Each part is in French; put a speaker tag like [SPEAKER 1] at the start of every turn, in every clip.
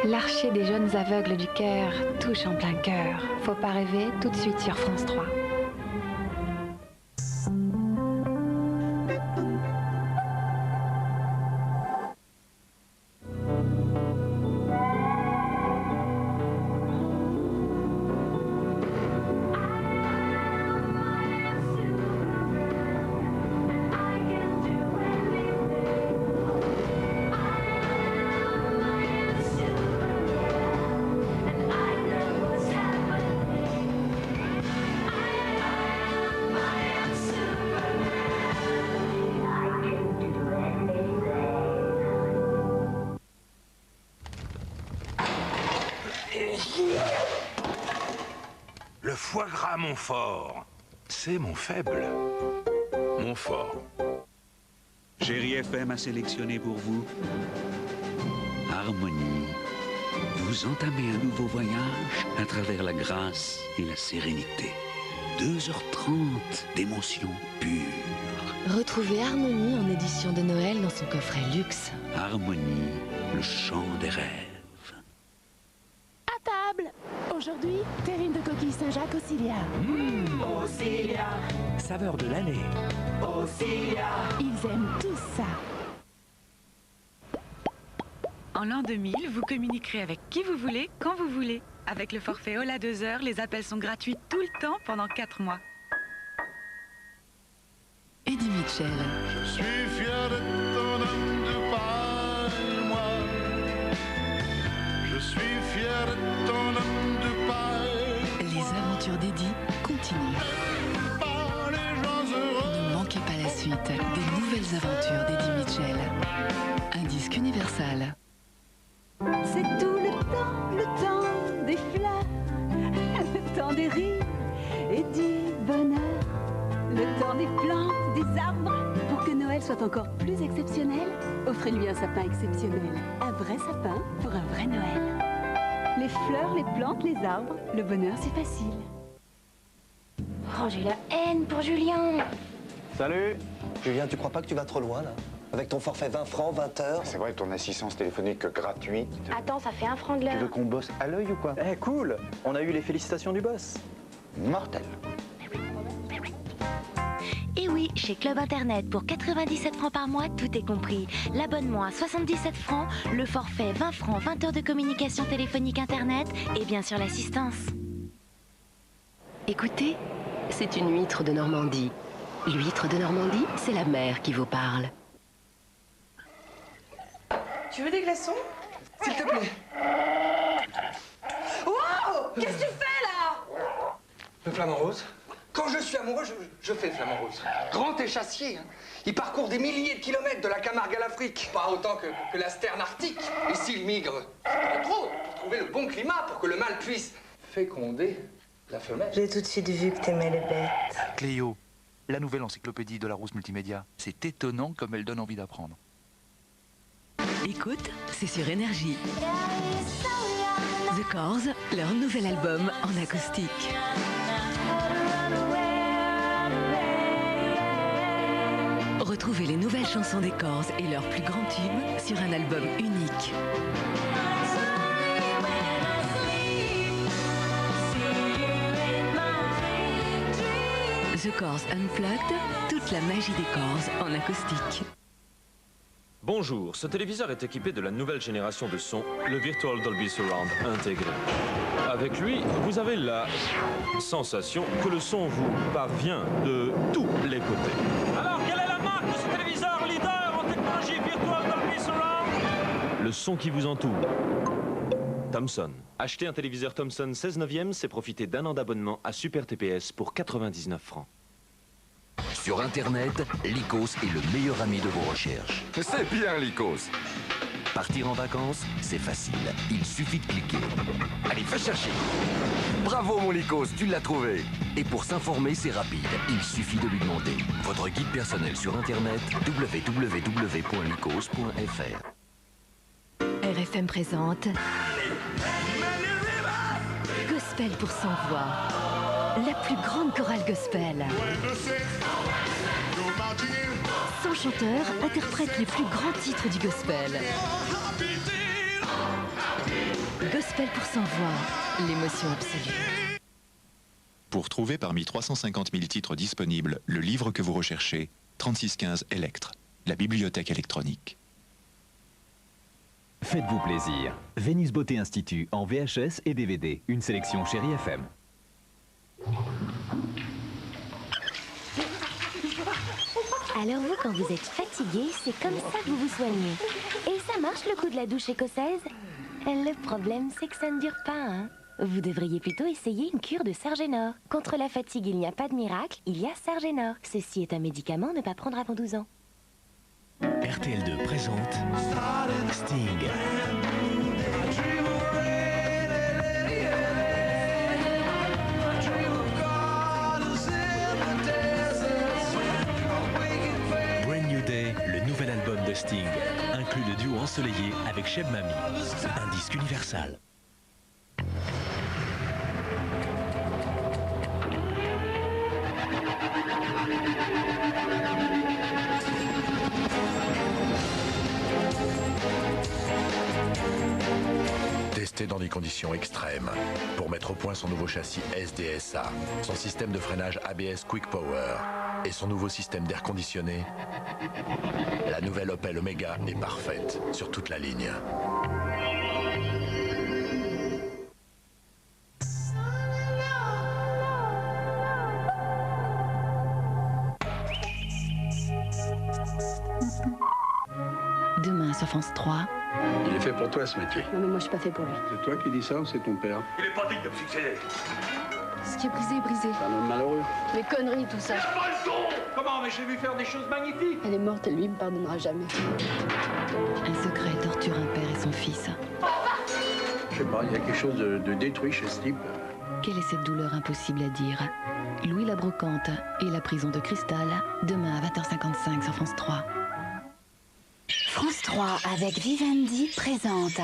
[SPEAKER 1] L'archer des jeunes aveugles du Caire touche en plein cœur. Faut pas rêver, tout de suite sur France 3.
[SPEAKER 2] Le foie gras Montfort, c'est mon faible. Montfort.
[SPEAKER 3] Chérie FM a sélectionné pour vous Harmonie. Vous entamez un nouveau voyage à travers la grâce et la sérénité. 2h30 d'émotions pures.
[SPEAKER 4] Retrouvez Harmonie en édition de Noël dans son coffret luxe.
[SPEAKER 3] Harmonie, le chant des rêves.
[SPEAKER 5] À table! Aujourd'hui, terrine de coquille Saint-Jacques au Cilia.
[SPEAKER 6] Au Cilia.
[SPEAKER 2] Saveur de l'année.
[SPEAKER 6] Au Cilia.
[SPEAKER 5] Ils aiment tous ça.
[SPEAKER 7] En l'an 2000, vous communiquerez avec qui vous voulez, quand vous voulez. Avec le forfait Ola 2 heures, les appels sont gratuits tout le temps pendant 4 mois.
[SPEAKER 4] Eddie Mitchell.
[SPEAKER 8] Je suis fier de ton homme de paille, moi. Je suis fier de ton homme de paille.
[SPEAKER 4] Les aventures d'Eddie continuent.
[SPEAKER 8] Par les gens heureux.
[SPEAKER 4] Ne manquez pas la suite des nouvelles aventures d'Eddie Mitchell. Un disque Universal.
[SPEAKER 9] C'est tout le temps des fleurs, le temps des rires et du bonheur, le temps des plantes, des arbres. Pour que Noël soit encore plus exceptionnel, offrez-lui un sapin exceptionnel. Un vrai sapin pour un vrai Noël. Les fleurs, les plantes, les arbres, le bonheur c'est facile.
[SPEAKER 10] Oh, j'ai la haine pour Julien.
[SPEAKER 11] Salut. Julien, tu crois pas que tu vas trop loin là? Avec ton forfait 20 francs, 20 heures.
[SPEAKER 12] C'est vrai, ton assistance téléphonique gratuite.
[SPEAKER 10] Attends, ça fait 1 franc de l'heure.
[SPEAKER 12] Tu veux qu'on bosse à l'œil ou quoi?
[SPEAKER 11] Eh, cool. On a eu les félicitations du boss.
[SPEAKER 12] Mortel.
[SPEAKER 10] Et oui, chez Club Internet, pour 97 francs par mois, tout est compris. L'abonnement à 77 francs, le forfait 20 francs, 20 heures de communication téléphonique Internet et bien sûr l'assistance.
[SPEAKER 4] Écoutez, c'est une huître de Normandie. L'huître de Normandie, c'est la mer qui vous parle.
[SPEAKER 13] Tu veux des glaçons?
[SPEAKER 11] S'il te plaît.
[SPEAKER 13] Wow! Qu'est-ce que tu fais là?
[SPEAKER 11] Le flamant rose. Quand je suis amoureux, je fais le flamant rose. Grand échassier. Hein. Il parcourt des milliers de kilomètres de la Camargue à l'Afrique. Pas autant que la sterne arctique. Ici, il migre pas trop pour trouver le bon climat pour que le mâle puisse féconder la femelle.
[SPEAKER 13] J'ai tout de suite vu que t'aimais les bêtes.
[SPEAKER 14] Cléo, la nouvelle encyclopédie de Larousse Multimédia. C'est étonnant comme elle donne envie d'apprendre.
[SPEAKER 4] Écoute, c'est sur Énergie. The Corrs, leur nouvel album en acoustique. Retrouvez les nouvelles chansons des Corrs et leurs plus grands tubes sur un album unique. The Corrs Unplugged, toute la magie des Corrs en acoustique.
[SPEAKER 15] Bonjour, ce téléviseur est équipé de la nouvelle génération de son, le Virtual Dolby Surround intégré. Avec lui, vous avez la sensation que le son vous parvient de tous les côtés. Alors, quelle est la marque de ce téléviseur leader en technologie Virtual Dolby Surround? Le son qui vous entoure. Thomson. Acheter un téléviseur Thomson 16/9, c'est profiter d'1 an d'abonnement à Super TPS pour 99 francs.
[SPEAKER 16] Sur Internet, Lycos est le meilleur ami de vos recherches.
[SPEAKER 17] C'est bien, Lycos.
[SPEAKER 16] Partir en vacances, c'est facile. Il suffit de cliquer. Allez, fais chercher.
[SPEAKER 17] Bravo, mon Lycos, tu l'as trouvé.
[SPEAKER 16] Et pour s'informer, c'est rapide. Il suffit de lui demander. Votre guide personnel sur Internet, www.lycos.fr.
[SPEAKER 4] RFM présente Gospel pour 100 voix. La plus grande chorale gospel. 100 chanteurs interprètent les plus grands titres du gospel. gospel pour sans voix, l'émotion absolue.
[SPEAKER 18] Pour trouver parmi 350 000 titres disponibles le livre que vous recherchez, 3615 Electre, la bibliothèque électronique.
[SPEAKER 19] Faites-vous plaisir. Vénus Beauté Institut en VHS et DVD. Une sélection Chérie FM.
[SPEAKER 10] Alors vous, quand vous êtes fatigué, c'est comme ça que vous vous soignez. Et ça marche le coup de la douche écossaise? Le problème, c'est que ça ne dure pas, hein. Vous devriez plutôt essayer une cure de Sargénor. Contre la fatigue, il n'y a pas de miracle, il y a Sargénor. Ceci est un médicament à ne pas prendre avant 12 ans.
[SPEAKER 20] RTL2 présente Sting. Brand New Day, le nouvel album de Sting, inclut le duo ensoleillé avec Cheb Mami, un disque universal.
[SPEAKER 21] Testé dans des conditions extrêmes pour mettre au point son nouveau châssis SDSA, son système de freinage ABS Quick Power et son nouveau système d'air conditionné, la nouvelle Opel Omega est parfaite sur toute la ligne.
[SPEAKER 4] Demain sur France 3.
[SPEAKER 22] Il est fait pour toi ce métier.
[SPEAKER 23] Non mais moi je suis pas fait pour lui.
[SPEAKER 22] C'est toi qui dis ça ou c'est ton père?
[SPEAKER 23] Il est pas digne de me succéder. Ce qui est brisé est brisé.
[SPEAKER 22] C'est un homme malheureux.
[SPEAKER 23] Les conneries tout ça.
[SPEAKER 22] Pas le ton! Comment? Mais j'ai vu faire des choses magnifiques.
[SPEAKER 23] Elle est morte et lui il me pardonnera jamais.
[SPEAKER 4] Un secret torture un père et son fils.
[SPEAKER 22] Je sais pas, il y a quelque chose de détruit chez ce type.
[SPEAKER 4] Quelle est cette douleur impossible à dire? Louis la Brocante et la prison de cristal, demain à 20h55 sur France 3.
[SPEAKER 9] France 3 avec Vivendi présente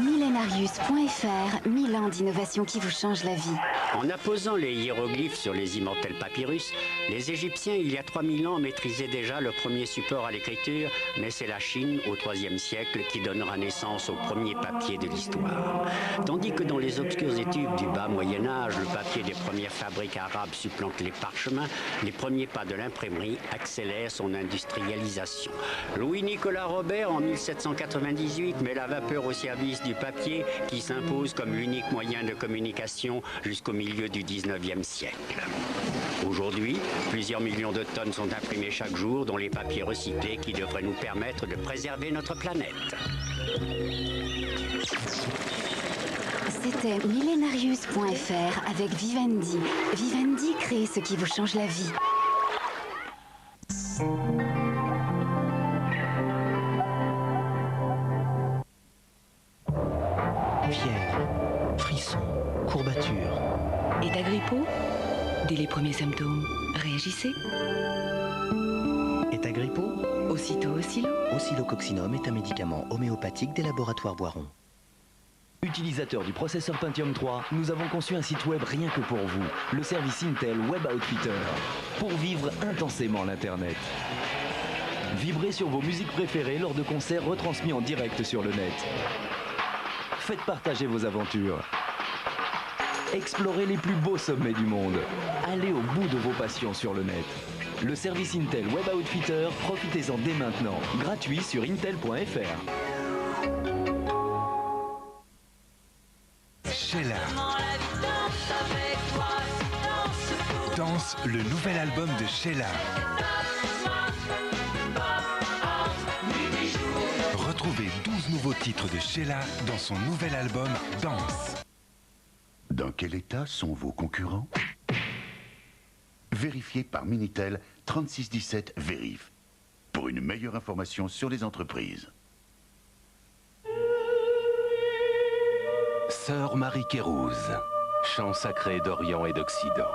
[SPEAKER 9] Millenarius.fr, 1000 ans d'innovation qui vous change la vie.
[SPEAKER 24] En apposant les hiéroglyphes sur les immortels papyrus, les Égyptiens, il y a 3000 ans, maîtrisaient déjà le premier support à l'écriture, mais c'est la Chine, au IIIe siècle, qui donnera naissance au premier papier de l'histoire. Tandis que dans les obscures études du bas Moyen-Âge, le papier des premières fabriques arabes supplante les parchemins, les premiers pas de l'imprimerie accélèrent son industrialisation. Louis-Nicolas Robert, en 1798, met la vapeur au service du papier, qui s'impose comme l'unique moyen de communication jusqu'au milieu du 19e siècle. Aujourd'hui, plusieurs millions de tonnes sont imprimées chaque jour, dont les papiers recyclés qui devraient nous permettre de préserver notre planète.
[SPEAKER 9] C'était Millenarius.fr avec Vivendi. Vivendi crée ce qui vous change la vie.
[SPEAKER 20] Fièvre, frisson, courbature.
[SPEAKER 4] Et d'agrippaux? Dès les premiers symptômes, réagissez.
[SPEAKER 20] Et Agrippo?
[SPEAKER 4] Aussitôt Oscillo.
[SPEAKER 20] Oscillococcinum est un médicament homéopathique des laboratoires Boiron. Utilisateurs du processeur Pentium 3, nous avons conçu un site web rien que pour vous, le service Intel Web Outfitter, pour vivre intensément l'Internet. Vibrez sur vos musiques préférées lors de concerts retransmis en direct sur le net. Faites partager vos aventures. Explorez les plus beaux sommets du monde. Allez au bout de vos passions sur le net. Le service Intel Web Outfitter, profitez-en dès maintenant. Gratuit sur intel.fr.
[SPEAKER 2] Sheila. Danse, le nouvel album de Sheila. Retrouvez 12 nouveaux titres de Sheila dans son nouvel album Danse.
[SPEAKER 25] Dans quel état sont vos concurrents? Vérifiez par Minitel 3617 Vérif pour une meilleure information sur les entreprises.
[SPEAKER 26] Sœur Marie Kérouz, chant sacré d'Orient et d'Occident.